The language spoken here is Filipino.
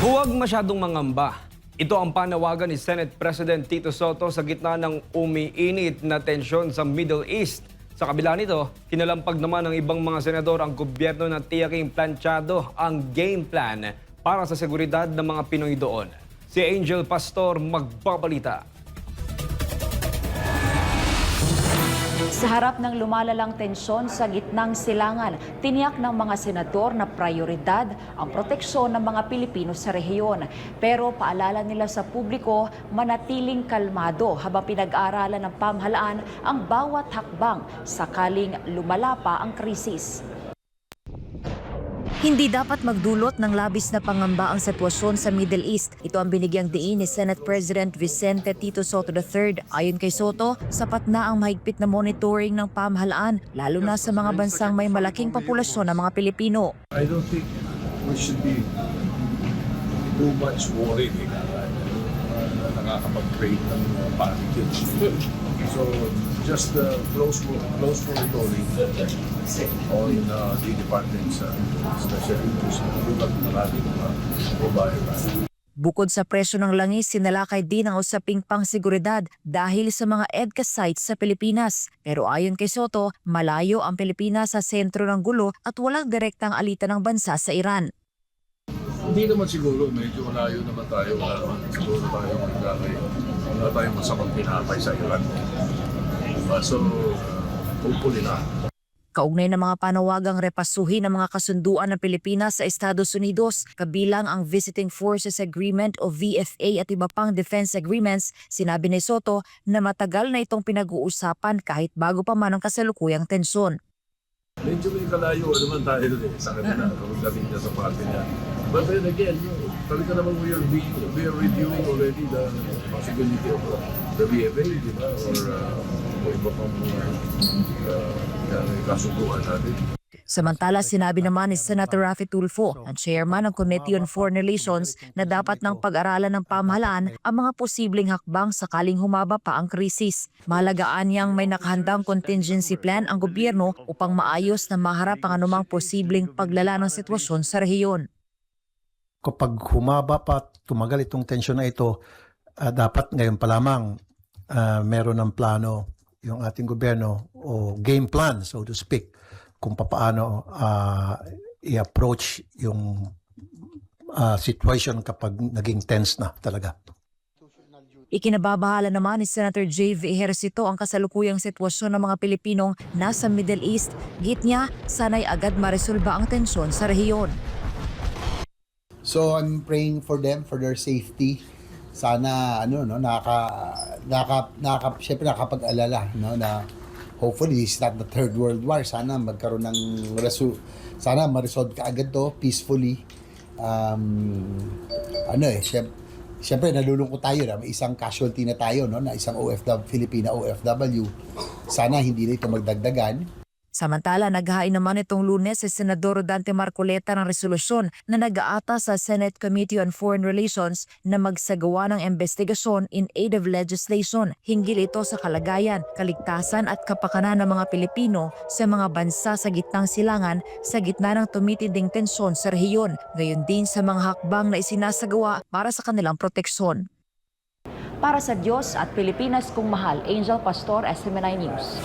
Huwag masyadong mangamba. Ito ang panawagan ni Senate President Tito Soto sa gitna ng umiinit na tensyon sa Middle East. Sa kabila nito, kinalampag naman ng ibang mga senador ang gobyerno na tiyaking planchado ang game plan para sa seguridad ng mga Pinoy doon. Si Angel Pastor magbabalita. Sa harap ng lumalalang tensyon sa gitnang silangan, tiniyak ng mga senador na prioridad ang proteksyon ng mga Pilipino sa rehiyon. Pero paalala nila sa publiko, manatiling kalmado habang pinag-aaralan ng pamahalaan ang bawat hakbang sakaling lumala pa ang krisis. Hindi dapat magdulot ng labis na pangamba ang sitwasyon sa Middle East. Ito ang binigyang diin ni Senate President Vicente Tito Soto III. Ayon kay Soto, sapat na ang mahigpit na monitoring ng pamahalaan, lalo na sa mga bansang may malaking populasyon ng mga Pilipino. I don't think we should be too much worried na nakakapag-create ng panic. So just close monitoring on the departments, especially sa lugar ng ating mga babae. Bukod sa presyo ng langis, sinalakay din ang usaping pangseguridad dahil sa mga EDCA sites sa Pilipinas. Pero ayon kay Soto, malayo ang Pilipinas sa sentro ng gulo at walang direktang alitan ng bansa sa Iran. Hindi naman siguro, medyo malayo naman tayo. Wala naman siguro tayo wala tayong masamang pinapay sa Iran. So, hopefully na. Kaugnay ng mga panawagang repasuhin ng mga kasunduan ng Pilipinas sa Estados Unidos, kabilang ang Visiting Forces Agreement o VFA at iba pang defense agreements, sinabi ni Soto na matagal na itong pinag-uusapan kahit bago pa man ang kasalukuyang tensyon. Medyo may kalayo naman tayo sa kanila kung dating niya sa party niya. But then again, talaga naman we are reviewing already the possibility of the VFA, di ba? Or iba pang kasunduan natin. Samantala, sinabi naman ni Senator Raffy Tulfo, ang chairman ng Committee on Foreign Relations, na dapat ng pag-aralan ng pamahalaan ang mga posibleng hakbang sakaling humaba pa ang krisis. Mahalagaan niyang may nakahandang contingency plan ang gobyerno upang maayos na maharap ang anumang posibleng paglala ng sitwasyon sa rehiyon. Kapag humaba pa, tumagal itong tensyon na ito, dapat ngayon pa lamang meron ng plano yung ating gobyerno o game plan, so to speak, kung paano i-approach yung situation kapag naging tense na talaga. Ikinababahala naman ni Senator J.V. Ejercito ang kasalukuyang sitwasyon ng mga Pilipinong nasa Middle East. Git niya, sana'y agad maresolba ang tensyon sa rehiyon. So I'm praying for them, for their safety. Sana syempre nakapag-alala na hopefully it's not the third world war. Sana magkaroon ng sana ma-resolve kaagad to peacefully. Syempre nalulungkot tayo na may isang casualty na tayo, na isang Filipina OFW. Sana hindi na ito magdagdagan. Samantala, naghain naman itong Lunes si Senador Dante Marcoleta ng resolusyon na nag-aata sa Senate Committee on Foreign Relations na magsagawa ng investigasyon in aid of legislation. Hinggil ito sa kalagayan, kaligtasan at kapakanan ng mga Pilipino sa mga bansa sa gitnang silangan sa gitna ng tumitinding tensyon sa rehiyon, gayon din sa mga hakbang na isinasagawa para sa kanilang proteksyon. Para sa Diyos at Pilipinas kong mahal, Angel Pastor, SMNI News.